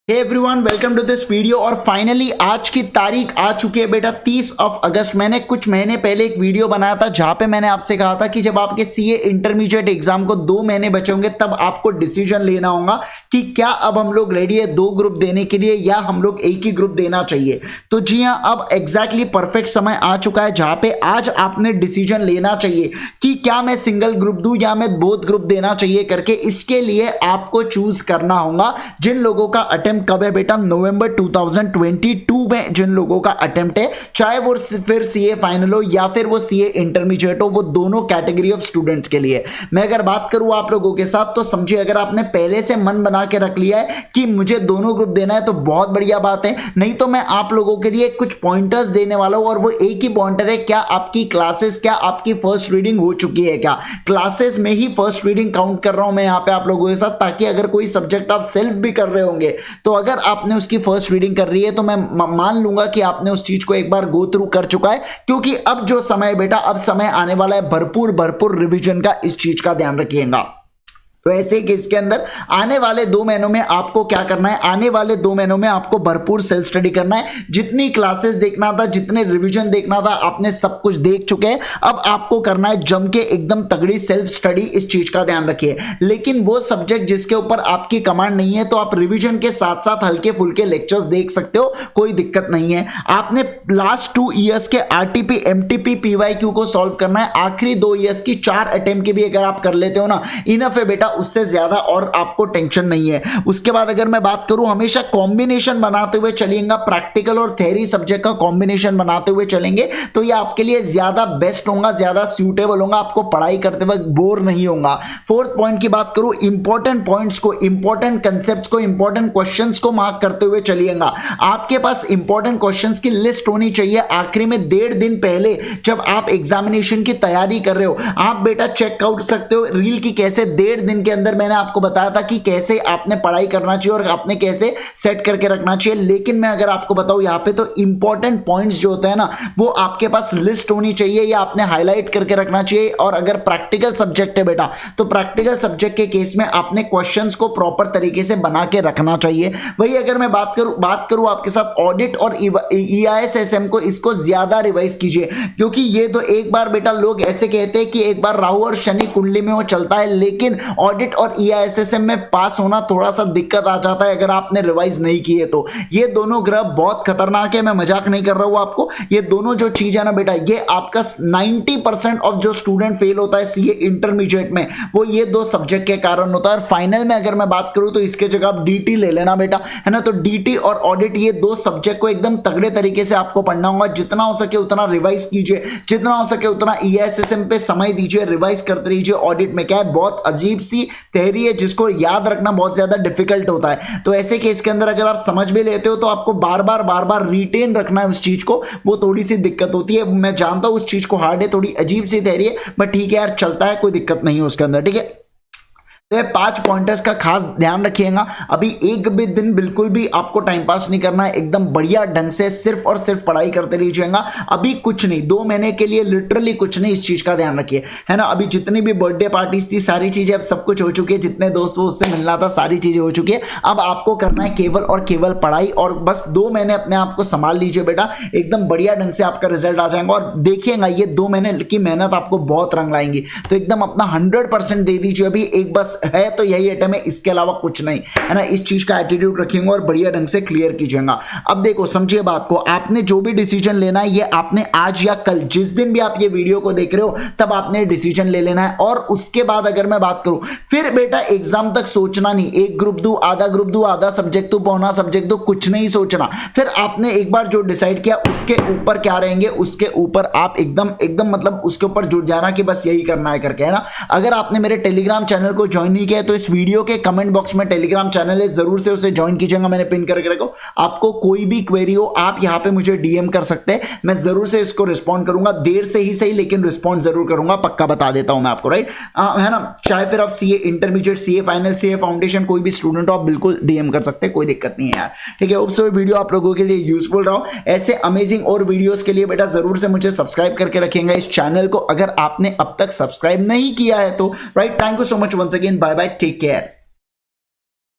Hey everyone, welcome to this video. और finally आज की तारीख आ चुकी है बेटा 30 अगस्त। मैंने कुछ महीने पहले एक वीडियो बनाया था जहां पे मैंने आपसे कहा था कि जब आपके सीए इंटरमीडिएट एग्जाम को 2 महीने बचे होंगे तब आपको डिसीजन लेना होगा कि क्या अब हम लोग रेडी है 2 ग्रुप देने के लिए या हम लोग एक ही ग्रुप देना चाहिए। तो जी हाँ, अब एग्जैक्टली परफेक्ट समय आ चुका है जहां पे आज आपने डिसीजन लेना चाहिए कि क्या मैं सिंगल ग्रुप दूं या मैं बोथ ग्रुप देना चाहिए करके। इसके लिए आपको चूज करना होगा जिन लोगों का अटेम्प्ट कब है बेटा, नवंबर 2022 में जिन लोगों का अटेम्प्ट है, चाहे वो फिर सीए फाइनल हो या फिर वो सीए इंटरमीडिएट हो, वो दोनों कैटेगरी ऑफ स्टूडेंट्स के लिए। मैं अगर बात करूं आप लोगों के साथ तो समझिए, अगर आपने पहले से मन बना के रख लिया है कि मुझे दोनों ग्रुप देना है तो बहुत बढ़िया बात है। नहीं तो मैं आप लोगों के लिए कुछ पॉइंटर्स देने वाला हूं और वो एक ही पॉइंटर है, क्या आपकी क्लासेस, क्या आपकी फर्स्ट रीडिंग हो चुकी है। क्या क्लासेस में ही फर्स्ट रीडिंग काउंट कर रहा हूं मैं यहां पे आप लोगों के साथ, ताकि अगर कोई सब्जेक्ट आप सेल्फ भी कर रहे होंगे तो अगर आपने उसकी फर्स्ट रीडिंग कर रही है तो मैं मान लूंगा कि आपने उस चीज को एक बार गो थ्रू कर चुका है। क्योंकि अब जो समय है बेटा, अब समय आने वाला है भरपूर रिवीजन का। इस चीज का ध्यान रखिएगा। तो ऐसे केस के अंदर आने वाले 2 महीनों में आपको क्या करना है, आने वाले 2 महीनों में आपको भरपूर सेल्फ स्टडी करना है। जितनी क्लासेस देखना था, जितने रिवीजन देखना था, आपने सब कुछ देख चुके हैं। अब आपको करना है जम के एकदम तगड़ी सेल्फ स्टडी। इस चीज का ध्यान रखिए। लेकिन वो सब्जेक्ट जिसके ऊपर आपकी कमांड नहीं है तो आप रिवीजन के साथ साथ हल्के फुल्के लेक्चर्स देख सकते हो, कोई दिक्कत नहीं है। आपने लास्ट 2 ईयर्स के आरटीपी, एमटीपी, पीवाईक्यू को सॉल्व करना है। आखिरी 2 ईयर्स की 4 अटेम्प्ट की भी अगर आप कर लेते हो ना, इनफ है बेटा, उससे ज्यादा और आपको टेंशन नहीं है। उसके बाद अगर मैं बात करूं, हमेशा कॉम्बिनेशन बनाते हुए चलिएगा, प्रैक्टिकल और थ्योरी सब्जेक्ट का कॉम्बिनेशन बनाते हुए चलेंगे तो ये आपके लिए ज्यादा बेस्ट होगा, ज्यादा सूटेबल होगा, आपको पढ़ाई करते वक्त बोर नहीं होगा। 4th पॉइंट की बात करूं, इंपॉर्टेंट पॉइंट्स को, इंपॉर्टेंट कंसेप्ट्स को, इंपॉर्टेंट क्वेश्चंस को मार्क करते हुए चलिएगा। आपके पास इंपॉर्टेंट क्वेश्चंस की लिस्ट होनी चाहिए। आखिरी में 1.5 दिन पहले जब आप एग्जामिनेशन की तैयारी कर रहे हो, आप बेटा चेकआउट सकते हो रील की कैसे 1.5 दिन के अंदर मैंने आपको बताया था कि कैसे आपने पढ़ाई करना चाहिए और आपने कैसे सेट करके रखना चाहिए। लेकिन मैं अगर आपको बताऊं यहां पे, तो इंपॉर्टेंट पॉइंट्स जो होते हैं ना, वो आपके पास लिस्ट होनी चाहिए या आपने हाईलाइट करके रखना चाहिए। और अगर प्रैक्टिकल सब्जेक्ट है बेटा, तो प्रैक्टिकल सब्जेक्ट के केस में आपने क्वेश्चंस को प्रॉपर तरीके से बना के रखना चाहिए। वही अगर मैं बात करूं आपके साथ ऑडिट और EISSM को, इसको ज्यादा रिवाइज कीजिए। क्योंकि ये तो एक बार बेटा, लोग ऐसे कहते हैं कि एक बार राहु और शनि कुंडली में वो चलता है, लेकिन ऑडिट और EISSM में पास होना थोड़ा सा दिक्कत आ जाता है अगर आपने रिवाइज नहीं किए तो। ये दोनों ग्रह बहुत खतरनाक है, मैं मजाक नहीं कर रहा हूं आपको। ये दोनों जो चीज है ना बेटा, ये आपका 90% ऑफ जो स्टूडेंट फेल होता है सीए इंटरमीडिएट में, वो ये 2 सब्जेक्ट के कारण होता है। और फाइनल में अगर मैं बात करूं तो इसके जगह आप DT ले लेना बेटा, है ना। तो DT और ऑडिट, ये 2 सब्जेक्ट को एकदम तगड़े तरीके से आपको पढ़ना होगा। जितना हो सके उतना रिवाइज कीजिए, जितना हो सके उतना EISSM पे समय दीजिए, रिवाइज करते रहिए। ऑडिट में क्या है, बहुत अजीब सी थ्योरी है जिसको याद रखना बहुत ज्यादा डिफिकल्ट होता है। तो ऐसे केस के अंदर अगर आप समझ भी लेते हो तो आपको बार बार रिटेन रखना है उस चीज को, वो थोड़ी सी दिक्कत होती है। मैं जानता हूं उस चीज को हार्ड है, थोड़ी अजीब सी थ्योरी है, बट ठीक है यार, चलता है, कोई दिक्कत नहीं है उसके अंदर, ठीक है। तो 5 पॉइंटर्स का खास ध्यान रखिएगा। अभी एक भी दिन बिल्कुल भी आपको टाइम पास नहीं करना है, एकदम बढ़िया ढंग से सिर्फ और सिर्फ पढ़ाई करते रहिएगा। अभी कुछ नहीं, 2 महीने के लिए लिटरली कुछ नहीं, इस चीज का ध्यान रखिए, है ना। अभी जितनी भी बर्थडे पार्टीज थी, सारी चीजें अब सब कुछ हो चुकी है, जितने दोस्त से मिलना था सारी चीजें हो चुकी है। अब आपको करना है केवल और केवल पढ़ाई, और बस 2 महीने अपने आप को संभाल लीजिए बेटा, एकदम बढ़िया ढंग से आपका रिजल्ट आ जाएगा। और देखिएगा ये 2 महीने की मेहनत आपको बहुत रंग लाएंगी। तो एकदम अपना 100% दे दीजिए। अभी एक बस है तो यही आइटम है, इसके अलावा कुछ नहीं, है ना। इस चीज का एटीट्यूड रखिएगा और बढ़िया ढंग से क्लियर कीजिएगा। अब देखो, समझिए बात को, आपने जो भी डिसीजन लेना है, ये आपने आज या कल, जिस दिन भी आप ये वीडियो को देख रहे हो, तब आपने डिसीजन ले लेना है। और उसके बाद अगर मैं बात करूं, फिर बेटा एग्जाम तक सोचना नहीं, एक ग्रुप दूं, आधा सब्जेक्ट दूं, पौना सब्जेक्ट दूं, कुछ नहीं सोचना। फिर आपने एक बार जो डिसाइड किया उसके ऊपर क्या रहेंगे, उसके ऊपर आप एकदम मतलब उसके ऊपर जुट जाना कि बस यही करना है करके, है ना। अगर आपने मेरे टेलीग्राम चैनल को ज्वाइन नहीं किया तो इस वीडियो के कमेंट बॉक्स में टेलीग्राम चैनल है, जरूर से उसे ज्वाइन कीजिएगा, मैंने पिन करके रखो। आपको कोई भी क्वेरी हो आप यहां पे मुझे डीएम कर सकते हैं, मैं जरूर से इसको रिस्पॉन्ड करूंगा, देर से ही सही लेकिन रिस्पॉन्ड जरूर करूंगा, पक्का बता देता हूं मैं आपको, राइट, है ना। चाहे फिर आप CA intermediate, CA final, CA foundation, कोई भी स्टूडेंट हो, आप बिल्कुल डीएम कर सकते हैं, कोई दिक्कत नहीं है यार, ठीक है। होप सो वीडियो आप लोगों के लिए यूजफुल रहा। ऐसे अमेजिंग और वीडियोस के लिए बेटा जरूर से मुझे सब्सक्राइब करके रखिएगा इस चैनल को, अगर आपने अब तक सब्सक्राइब नहीं किया है तो, right. Thank you so much once again, bye bye, take care.